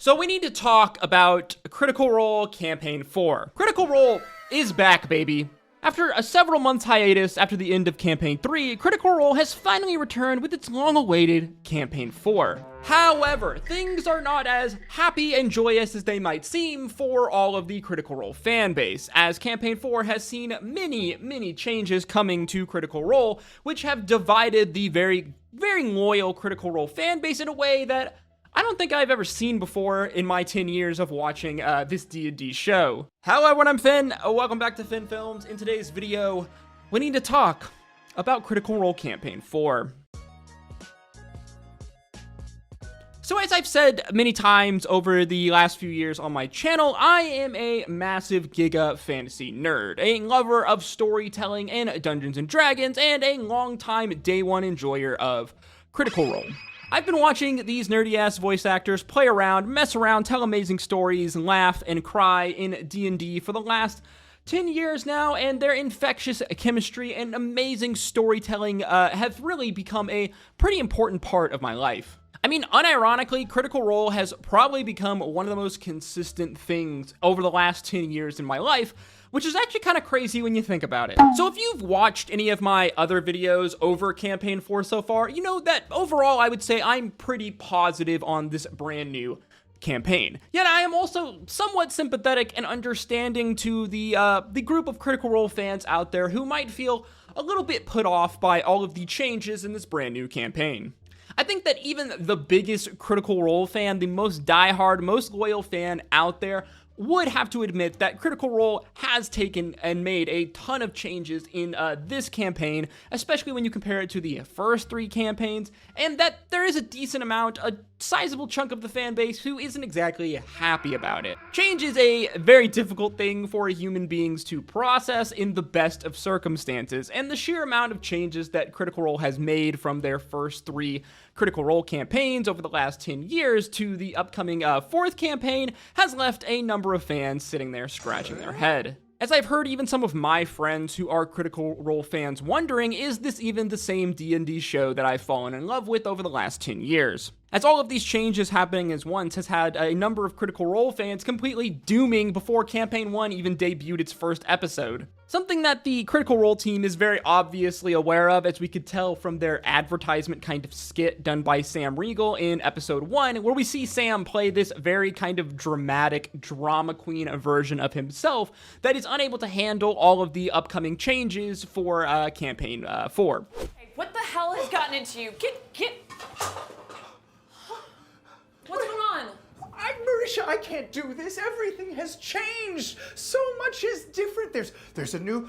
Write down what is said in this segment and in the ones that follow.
So we need to talk about Critical Role Campaign 4. Critical Role is back, baby. After a several months hiatus after the end of Campaign 3, Critical Role has finally returned with its long-awaited Campaign 4. However, things are not as happy and joyous as they might seem for all of the Critical Role fanbase, as Campaign 4 has seen many changes coming to Critical Role, which have divided the very loyal Critical Role fanbase in a way that I don't think I've ever seen before in my 10 years of watching this D&D show. Hello everyone, I'm Finn. Welcome back to Finn Films. In today's video, we need to talk about Critical Role Campaign 4. So as I've said many times over the last few years on my channel, I am a massive Giga fantasy nerd, a lover of storytelling and Dungeons & Dragons, and a longtime day one enjoyer of Critical Role. I've been watching these nerdy-ass voice actors play around, mess around, tell amazing stories, laugh, and cry in D&D for the last 10 years now, and their infectious chemistry and amazing storytelling have really become a pretty important part of my life. I mean, unironically, Critical Role has probably become one of the most consistent things over the last 10 years in my life, which is actually kind of crazy when you think about it. So if you've watched any of my other videos over Campaign 4 so far, you know that overall I would say I'm pretty positive on this brand new campaign. Yet I am also somewhat sympathetic and understanding to the group of Critical Role fans out there who might feel a little bit put off by all of the changes in this brand new campaign. I think that even the biggest Critical Role fan, the most diehard, most loyal fan out there, would have to admit that Critical Role has taken and made a ton of changes in this campaign, especially when you compare it to the first three campaigns, and that there is a decent amount, a sizable chunk of the fan base who isn't exactly happy about it. Change is a very difficult thing for human beings to process in the best of circumstances, and the sheer amount of changes that Critical Role has made from their first three Critical Role campaigns over the last 10 years to the upcoming fourth campaign has left a number of fans sitting there scratching their head. As I've heard even some of my friends who are Critical Role fans wondering, is this even the same D&D show that I've fallen in love with over the last 10 years? As all of these changes happening as once has had a number of Critical Role fans completely dooming before Campaign 1 even debuted its first episode. Something that the Critical Role team is very obviously aware of, as we could tell from their advertisement kind of skit done by Sam Riegel in episode 1, where we see Sam play this very kind of dramatic drama queen version of himself that is unable to handle all of the upcoming changes for Campaign 4. Hey, what the hell has gotten into you? Get... What's going on? Marisha, I can't do this. Everything has changed. So much is different. There's a new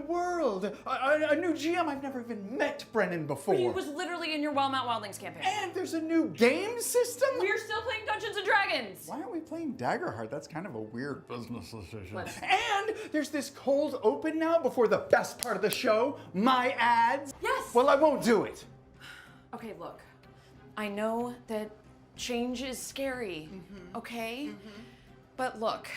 world, a new GM. I've never even met Brennan before. He was literally in your Wellmount Wildlings campaign. And there's a new game system. We're still playing Dungeons & Dragons. Why aren't we playing Daggerheart? That's kind of a weird business decision. What? And there's this cold open now before the best part of the show, my ads. Yes. Well, I won't do it. Okay, look. I know that change is scary, okay? But look,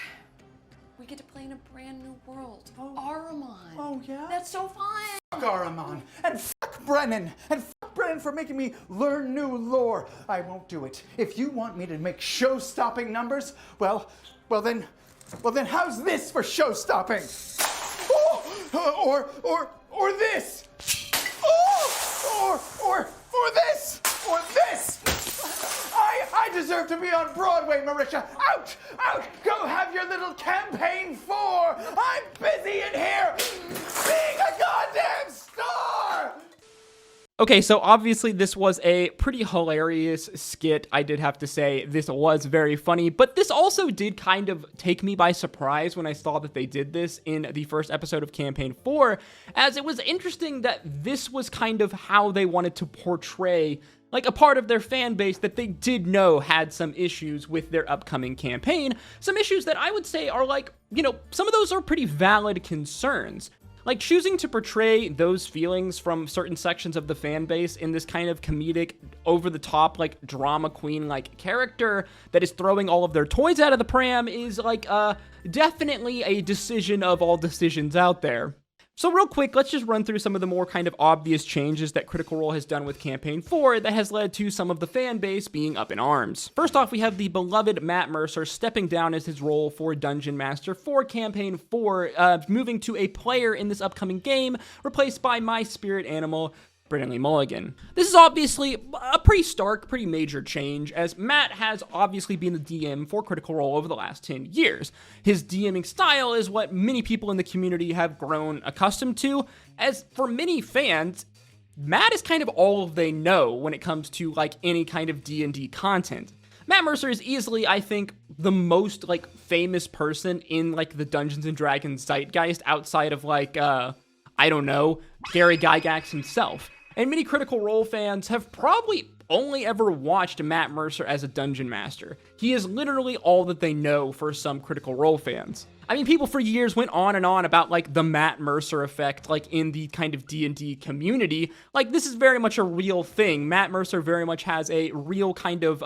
we get to play in a brand new world. Aramon. Oh, yeah? That's so fun. Fuck Aramon, and fuck Brennan, and fuck Brennan for making me learn new lore. I won't do it. If you want me to make show-stopping numbers, well then how's this for show-stopping? Oh, or this. Oh, or this. Or this. I deserve to be on Broadway, Marisha. Out! Go have your little Campaign 4. I'm busy in here being a goddamn star! Okay, so obviously this was a pretty hilarious skit, I did have to say. This was very funny, but this also did kind of take me by surprise when I saw that they did this in the first episode of Campaign 4, as it was interesting that this was kind of how they wanted to portray like a part of their fan base that they did know had some issues with their upcoming campaign, some issues that I would say are like, you know, some of those are pretty valid concerns. Like, choosing to portray those feelings from certain sections of the fan base in this kind of comedic, over-the-top, like, drama queen-like character that is throwing all of their toys out of the pram is, like, definitely a decision of all decisions out there. So real quick, let's just run through some of the more kind of obvious changes that Critical Role has done with Campaign 4 that has led to some of the fan base being up in arms. First off, we have the beloved Matt Mercer stepping down as his role for Dungeon Master for Campaign 4, moving to a player in this upcoming game, replaced by my spirit animal, Brennan Mulligan. This is obviously a pretty stark, pretty major change, as Matt has obviously been the DM for Critical Role over the last 10 years. His DMing style is what many people in the community have grown accustomed to, as for many fans, Matt is kind of all they know when it comes to like any kind of D&D content. Matt Mercer is easily, I think, the most like famous person in like the Dungeons and Dragons zeitgeist outside of like, I don't know, Gary Gygax himself. And many Critical Role fans have probably only ever watched Matt Mercer as a Dungeon Master. He is literally all that they know for some Critical Role fans. I mean, people for years went on and on about, like, the Matt Mercer effect, like, in the kind of D&D community. Like, this is very much a real thing. Matt Mercer very much has a real kind of,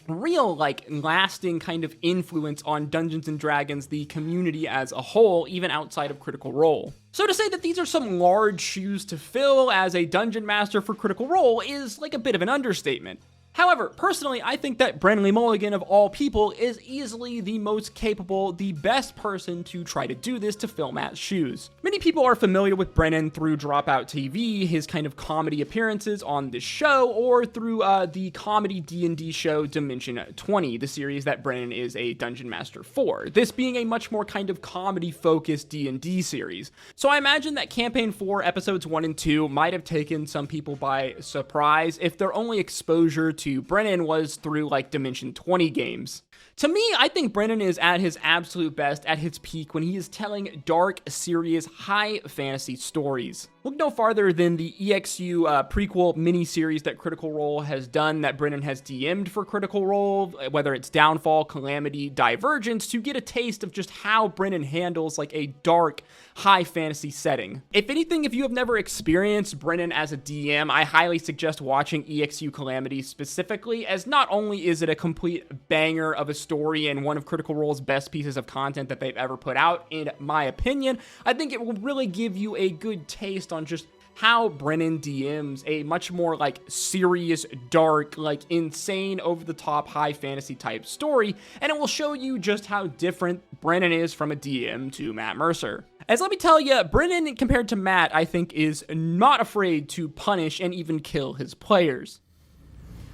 like, lasting kind of influence on Dungeons & Dragons, the community as a whole, even outside of Critical Role. So to say that these are some large shoes to fill as a Dungeon Master for Critical Role is like a bit of an understatement. However, personally, I think that Brennan Mulligan, of all people, is easily the most capable, the best person to try to do this to fill Matt's shoes. Many people are familiar with Brennan through Dropout TV, his kind of comedy appearances on this show, or through the comedy D&D show Dimension 20, the series that Brennan is a Dungeon Master for, this being a much more kind of comedy-focused D&D series. So I imagine that Campaign 4 episodes 1 and 2 might have taken some people by surprise if their only exposure to Brennan was through like Dimension 20 games. To me, I think Brennan is at his absolute best, at his peak, when he is telling dark, serious, high fantasy stories. Look no farther than the EXU prequel miniseries that Critical Role has done, that Brennan has DM'd for Critical Role, whether it's Downfall, Calamity, Divergence, to get a taste of just how Brennan handles like a dark, high fantasy setting. If anything, if you have never experienced Brennan as a DM, I highly suggest watching EXU Calamity specifically, as not only is it a complete banger of a story and one of Critical Role's best pieces of content that they've ever put out, in my opinion, I think it will really give you a good taste on just how Brennan DMs a much more like serious, dark, like insane, over-the-top, high fantasy type story, and it will show you just how different Brennan is from a DM to Matt Mercer. As let me tell you, Brennan, compared to Matt, I think is not afraid to punish and even kill his players.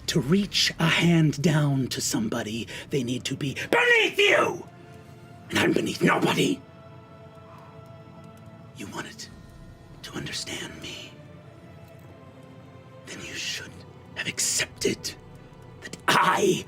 To reach a hand down to somebody, they need to be beneath you! And I'm beneath nobody! You wanted to understand me. Then you should have accepted that I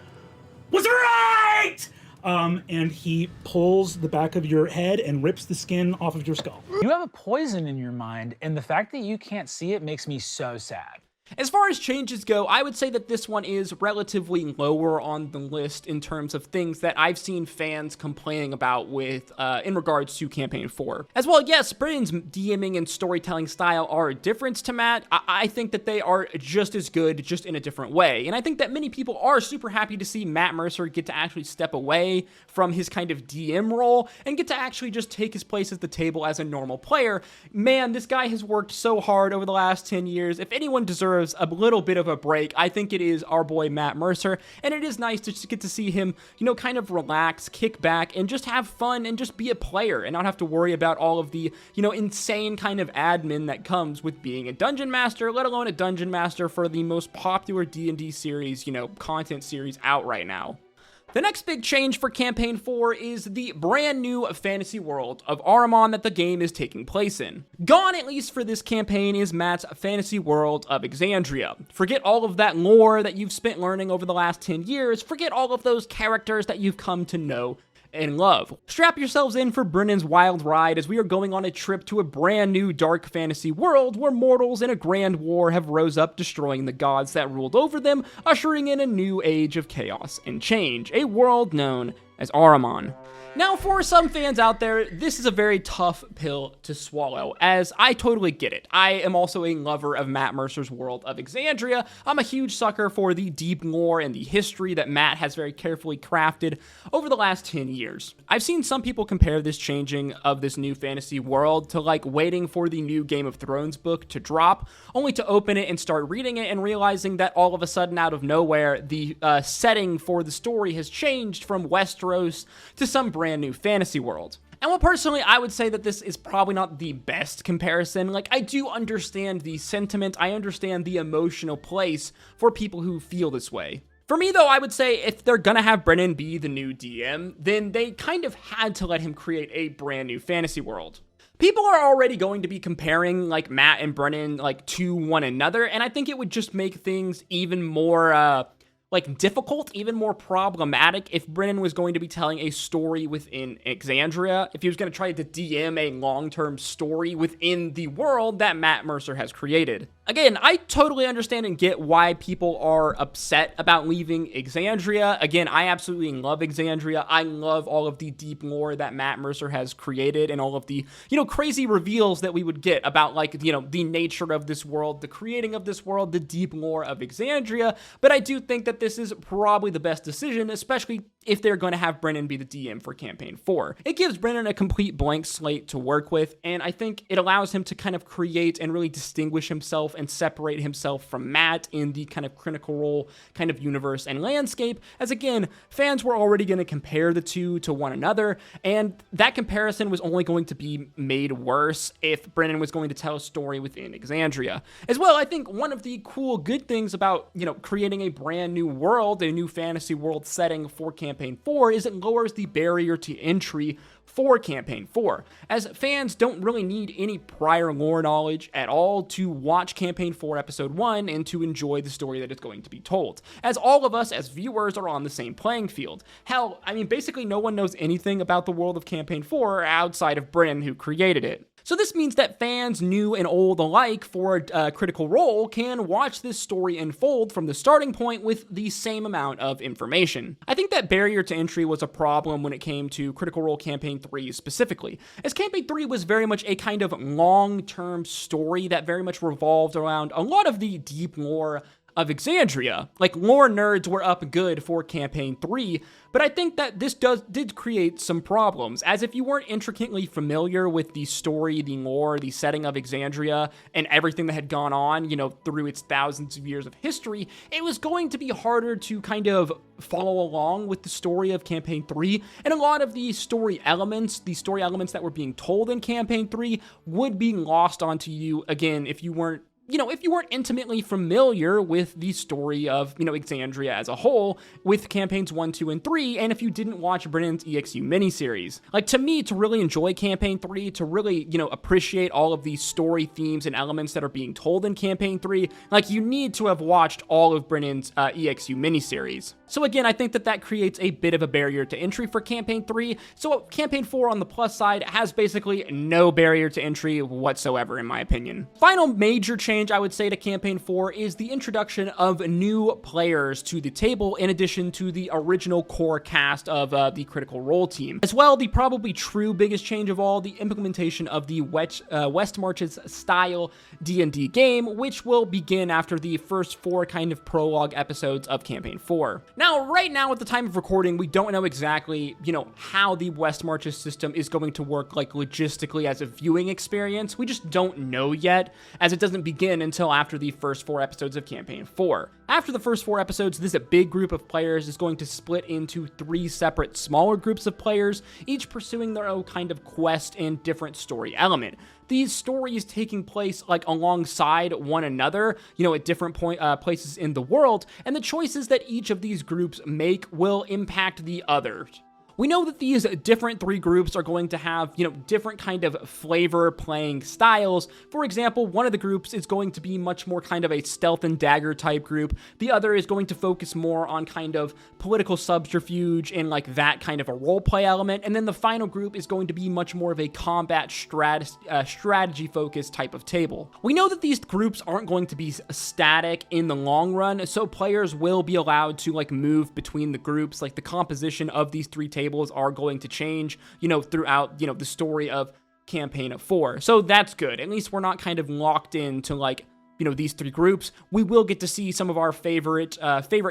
was right! And he pulls the back of your head and rips the skin off of your skull. You have a poison in your mind, and the fact that you can't see it makes me so sad. As far as changes go, I would say that this one is relatively lower on the list in terms of things that I've seen fans complaining about with, in regards to Campaign 4. As well, yes, Brennan's DMing and storytelling style are different to Matt. I think that they are just as good, just in a different way. And I think that many people are super happy to see Matt Mercer get to actually step away from his kind of DM role and get to actually just take his place at the table as a normal player. Man, this guy has worked so hard over the last 10 years. If anyone deserves a little bit of a break, I think it is our boy Matt Mercer, and it is nice to just get to see him, you know, kind of relax, kick back, and just have fun and just be a player and not have to worry about all of the, you know, insane kind of admin that comes with being a Dungeon Master, let alone a Dungeon Master for the most popular D&D series, you know, content series out right now. The next big change for Campaign 4 is the brand new fantasy world of Ahriman that the game is taking place in. Gone, at least for this campaign, is Matt's fantasy world of Exandria. Forget all of that lore that you've spent learning over the last 10 years, forget all of those characters that you've come to know and love. Strap yourselves in for Brennan's wild ride as we are going on a trip to a brand new dark fantasy world where mortals in a grand war have rose up, destroying the gods that ruled over them, ushering in a new age of chaos and change, a world known as Ahriman. Now, for some fans out there, this is a very tough pill to swallow, as I totally get it. I am also a lover of Matt Mercer's world of Exandria. I'm a huge sucker for the deep lore and the history that Matt has very carefully crafted over the last 10 years. I've seen some people compare this changing of this new fantasy world to like waiting for the new Game of Thrones book to drop, only to open it and start reading it and realizing that all of a sudden, out of nowhere, the setting for the story has changed from Westeros to some brand new fantasy world. And well, personally, I would say that this is probably not the best comparison. Like, I do understand the sentiment, I understand the emotional place for people who feel this way. For me, though, I would say if they're gonna have Brennan be the new DM, then they kind of had to let him create a brand new fantasy world. People are already going to be comparing like Matt and Brennan like to one another, and I think it would just make things even more difficult, even more problematic if Brennan was going to be telling a story within Exandria, if he was going to try to DM a long-term story within the world that Matt Mercer has created. Again, I totally understand and get why people are upset about leaving Exandria. Again, I absolutely love Exandria. I love all of the deep lore that Matt Mercer has created and all of the, crazy reveals that we would get about the nature of this world, the creating of this world, the deep lore of Exandria. But I do think that this is probably the best decision, especially if they're going to have Brennan be the DM for Campaign 4. It gives Brennan a complete blank slate to work with, and I think it allows him to kind of create and really distinguish himself and separate himself from Matt in the kind of Critical Role kind of universe and landscape, as again, fans were already going to compare the two to one another, and that comparison was only going to be made worse if Brennan was going to tell a story within Exandria. As well, I think one of the cool good things about, creating a brand new world, a new fantasy world setting for Campaign 4 is it lowers the barrier to entry for Campaign 4, as fans don't really need any prior lore knowledge at all to watch Campaign 4 Episode 1 and to enjoy the story that is going to be told, as all of us as viewers are on the same playing field. Hell, basically no one knows anything about the world of Campaign 4 outside of Brennan, who created it. So this means that fans, new and old alike, for Critical Role can watch this story unfold from the starting point with the same amount of information. I think that barrier to entry was a problem when it came to Critical Role Campaign 3 specifically, as Campaign 3 was very much a kind of long-term story that very much revolved around a lot of the deep lore of Exandria. Like, lore nerds were up good for Campaign 3, but I think that this did create some problems, as if you weren't intricately familiar with the story, the lore, the setting of Exandria, and everything that had gone on, through its thousands of years of history, it was going to be harder to kind of follow along with the story of Campaign 3, and a lot of the story elements that were being told in Campaign 3 would be lost onto you, again, if you weren't intimately familiar with the story of, Exandria as a whole, with campaigns 1, 2, and 3, and if you didn't watch Brennan's EXU miniseries. Like, to me, to really enjoy Campaign 3, to really, appreciate all of these story themes and elements that are being told in Campaign 3, you need to have watched all of Brennan's EXU miniseries. So again, I think that creates a bit of a barrier to entry for Campaign 3, so Campaign 4 on the plus side has basically no barrier to entry whatsoever, in my opinion. Final major change I would say to Campaign 4 is the introduction of new players to the table in addition to the original core cast of the Critical Role team. As well, the probably true biggest change of all, the implementation of the Westmarches style D&D game, which will begin after the first 4 kind of prologue episodes of Campaign 4. Now, right now at the time of recording, we don't know exactly, how the Westmarches system is going to work logistically as a viewing experience. We just don't know yet, as it doesn't begin until after the first 4 episodes of Campaign 4. After the first 4 episodes, this big group of players is going to split into 3 separate smaller groups of players, each pursuing their own kind of quest and different story element. These stories taking place alongside one another, at different places in the world, and the choices that each of these groups make will impact the others. We know that these different 3 groups are going to have, different kind of flavor playing styles. For example, one of the groups is going to be much more kind of a stealth and dagger type group. The other is going to focus more on kind of political subterfuge and that kind of a roleplay element. And then the final group is going to be much more of a combat strategy focused type of table. We know that these groups aren't going to be static in the long run, so players will be allowed to move between the groups. The composition of these 3 tables tables are going to change, throughout, the story of Campaign 4. So that's good. At least we're not kind of locked into like, these three groups. We will get to see some of our favorite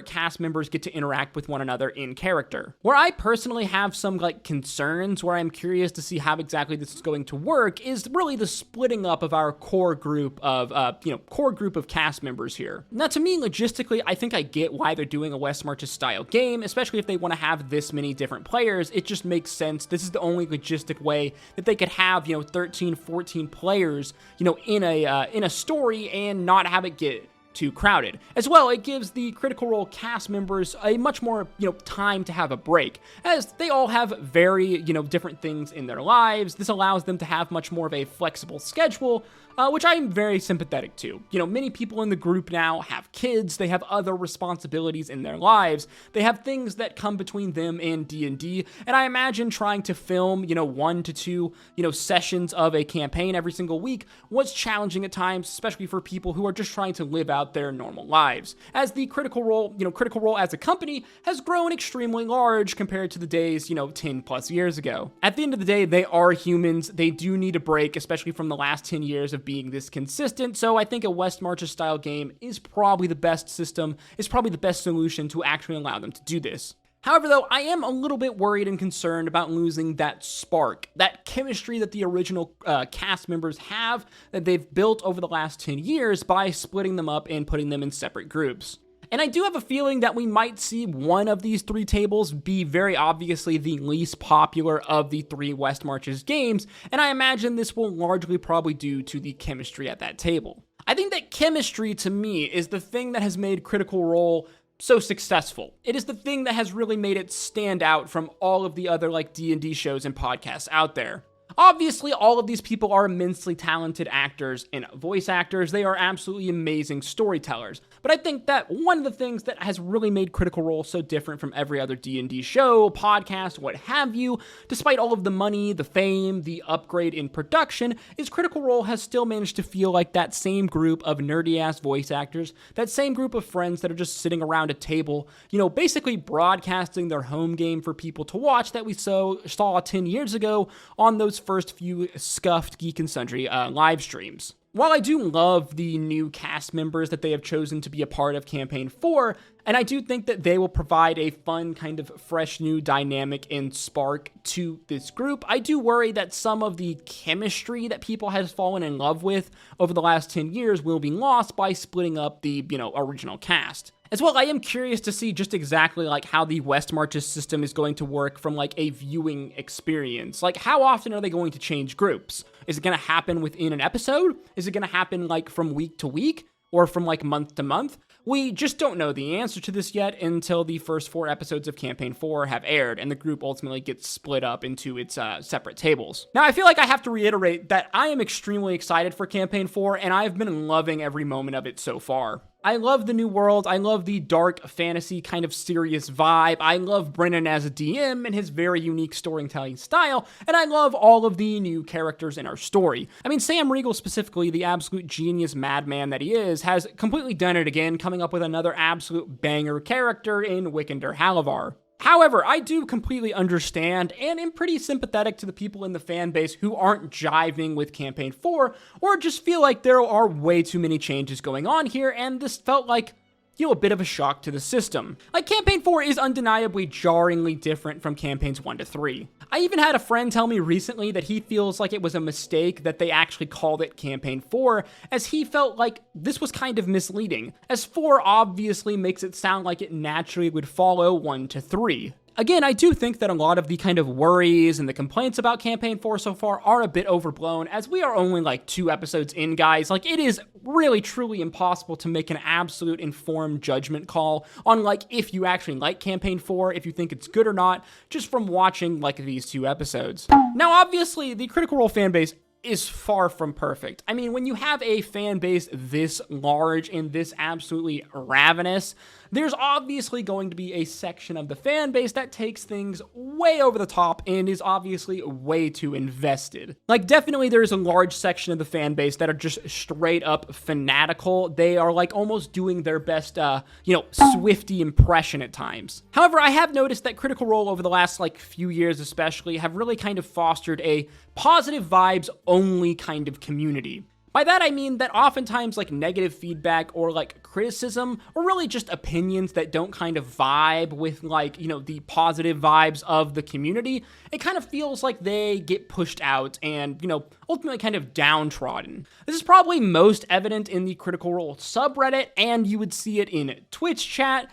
cast members get to interact with one another in character. Where I personally have some like concerns, where I'm curious to see how exactly this is going to work, is really the splitting up of our core group of cast members here. Now, to me, logistically, I think I get why they're doing a West Marches style game, especially if they want to have this many different players. It just makes sense. This is the only logistic way that they could have, 13, 14 players, in a story and not have it get too crowded. As well, it gives the Critical Role cast members a much more, time to have a break, as they all have very, different things in their lives. This allows them to have much more of a flexible schedule, which I'm very sympathetic to. Many people in the group now have kids, they have other responsibilities in their lives, they have things that come between them and D&D, and I imagine trying to film, 1 to 2, sessions of a campaign every single week was challenging at times, especially for people who are just trying to live out their normal lives. As the Critical Role as a company has grown extremely large compared to the days, 10 plus years ago. At the end of the day, they are humans, they do need a break, especially from the last 10 years of being this consistent, so I think a West Marches style game is probably the best system, is probably the best solution to actually allow them to do this. However, though, I am a little bit worried and concerned about losing that spark, that chemistry that the original cast members have, that they've built over the last 10 years by splitting them up and putting them in separate groups. And I do have a feeling that we might see one of these three tables be very obviously the least popular of the three West Marches games, and I imagine this will largely probably due to the chemistry at that table. I think that chemistry, to me, is the thing that has made Critical Role so successful. It is the thing that has really made it stand out from all of the other like D&D shows and podcasts out there. Obviously, all of these people are immensely talented actors and voice actors. They are absolutely amazing storytellers. But I think that one of the things that has really made Critical Role so different from every other D&D show, podcast, what have you, despite all of the money, the fame, the upgrade in production, is Critical Role has still managed to feel like that same group of nerdy-ass voice actors, that same group of friends that are just sitting around a table, basically broadcasting their home game for people to watch that we saw 10 years ago on those first few scuffed Geek and Sundry live streams. While I do love the new cast members that they have chosen to be a part of Campaign 4, and I do think that they will provide a fun kind of fresh new dynamic and spark to this group, I do worry that some of the chemistry that people have fallen in love with over the last 10 years will be lost by splitting up the, original cast. As well, I am curious to see just exactly like how the West Marches system is going to work from like a viewing experience. Like, how often are they going to change groups? Is it going to happen within an episode? Is it going to happen like from week to week or from like month to month? We just don't know the answer to this yet until the first 4 episodes of Campaign 4 have aired and the group ultimately gets split up into its separate tables. Now, I feel like I have to reiterate that I am extremely excited for Campaign 4 and I've been loving every moment of it so far. I love the new world, I love the dark fantasy kind of serious vibe, I love Brennan as a DM and his very unique storytelling style, and I love all of the new characters in our story. I mean, Sam Riegel specifically, the absolute genius madman that he is, has completely done it again, coming up with another absolute banger character in Wikander Halavar. However, I do completely understand and am pretty sympathetic to the people in the fan base who aren't jiving with Campaign 4 or just feel like there are way too many changes going on here and this felt like, a bit of a shock to the system. Like, Campaign 4 is undeniably jarringly different from Campaigns 1 to 3. I even had a friend tell me recently that he feels like it was a mistake that they actually called it Campaign 4, as he felt like this was kind of misleading, as 4 obviously makes it sound like it naturally would follow 1 to 3. Again, I do think that a lot of the kind of worries and the complaints about Campaign 4 so far are a bit overblown, as we are only like 2 episodes in, guys. Like, it is really truly impossible to make an absolute informed judgment call on like if you actually like Campaign 4, if you think it's good or not, just from watching like these 2 episodes. Now, obviously, the Critical Role fanbase is far from perfect. I mean, when you have a fan base this large and this absolutely ravenous, there's obviously going to be a section of the fan base that takes things way over the top and is obviously way too invested. Like, definitely there's a large section of the fan base that are just straight up fanatical. They are like almost doing their best, Swiftie impression at times. However, I have noticed that Critical Role over the last like few years especially have really kind of fostered a positive vibes only kind of community. By that I mean that oftentimes like negative feedback or like criticism or really just opinions that don't kind of vibe with like, the positive vibes of the community, it kind of feels like they get pushed out and, ultimately kind of downtrodden. This is probably most evident in the Critical Role subreddit, and you would see it in Twitch chat.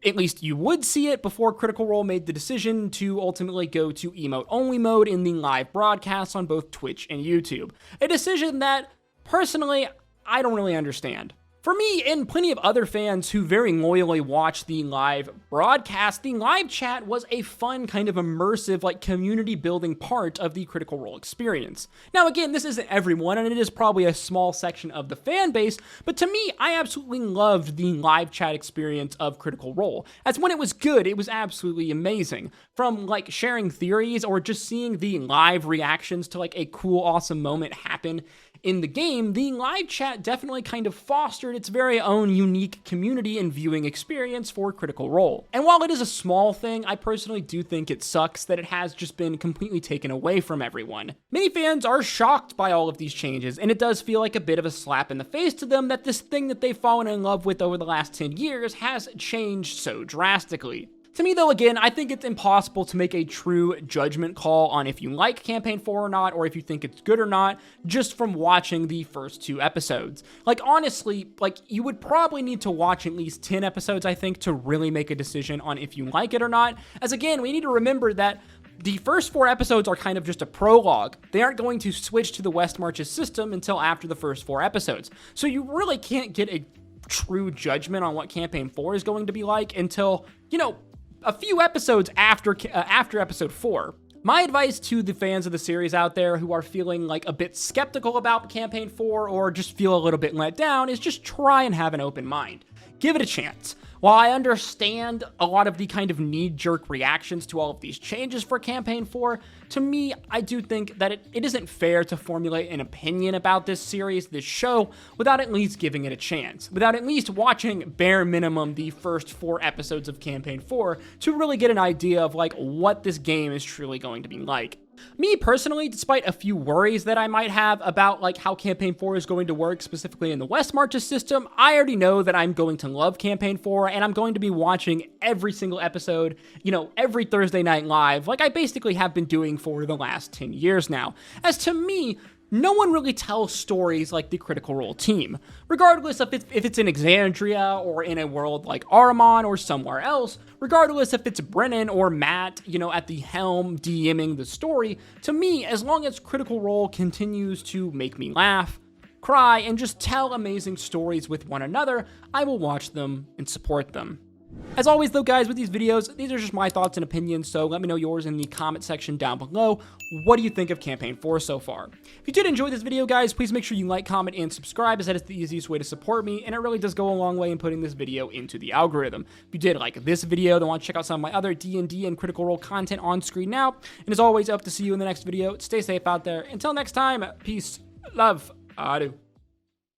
At least you would see it before Critical Role made the decision to ultimately go to emote-only mode in the live broadcasts on both Twitch and YouTube. A decision that, personally, I don't really understand. For me, and plenty of other fans who very loyally watch the live broadcast, the live chat was a fun, kind of immersive, like community-building part of the Critical Role experience. Now again, this isn't everyone, and it is probably a small section of the fan base, but to me, I absolutely loved the live chat experience of Critical Role. As when it was good, it was absolutely amazing. From like sharing theories or just seeing the live reactions to like a cool, awesome moment happen in the game, the live chat definitely kind of fostered its very own unique community and viewing experience for Critical Role. And while it is a small thing, I personally do think it sucks that it has just been completely taken away from everyone. Many fans are shocked by all of these changes, and it does feel like a bit of a slap in the face to them that this thing that they've fallen in love with over the last 10 years has changed so drastically. To me, though, again, I think it's impossible to make a true judgment call on if you like Campaign 4 or not, or if you think it's good or not, just from watching the first 2 episodes. Like, honestly, like, you would probably need to watch at least 10 episodes, I think, to really make a decision on if you like it or not. As again, we need to remember that the first 4 episodes are kind of just a prologue. They aren't going to switch to the West Marches system until after the first 4 episodes. So you really can't get a true judgment on what Campaign 4 is going to be like until, a few episodes after episode 4. My advice to the fans of the series out there who are feeling like a bit skeptical about Campaign 4 or just feel a little bit let down is just try and have an open mind. Give it a chance. While I understand a lot of the kind of knee-jerk reactions to all of these changes for Campaign 4, to me, I do think that it isn't fair to formulate an opinion about this series, this show, without at least giving it a chance, without at least watching bare minimum the first 4 episodes of Campaign 4 to really get an idea of like what this game is truly going to be like. Me personally, despite a few worries that I might have about like how Campaign 4 is going to work specifically in the West Marches system, I already know that I'm going to love Campaign 4 and I'm going to be watching every single episode, every Thursday night live, like I basically have been doing for the last 10 years now. As to me, no one really tells stories like the Critical Role team. Regardless of if it's in Exandria or in a world like Ahriman or somewhere else, regardless if it's Brennan or Matt, at the helm DMing the story, to me, as long as Critical Role continues to make me laugh, cry, and just tell amazing stories with one another, I will watch them and support them. As always though guys, with these videos, these are just my thoughts and opinions, so let me know yours in the comment section down below. What do you think of Campaign 4 so far? If you did enjoy this video guys, please make sure you like, comment, and subscribe, as that is the easiest way to support me, and it really does go a long way in putting this video into the algorithm. If you did like this video, then want to check out some of my other D&D and Critical Role content on screen now, and as always, I hope to see you in the next video. Stay safe out there. Until next time, peace, love, adieu.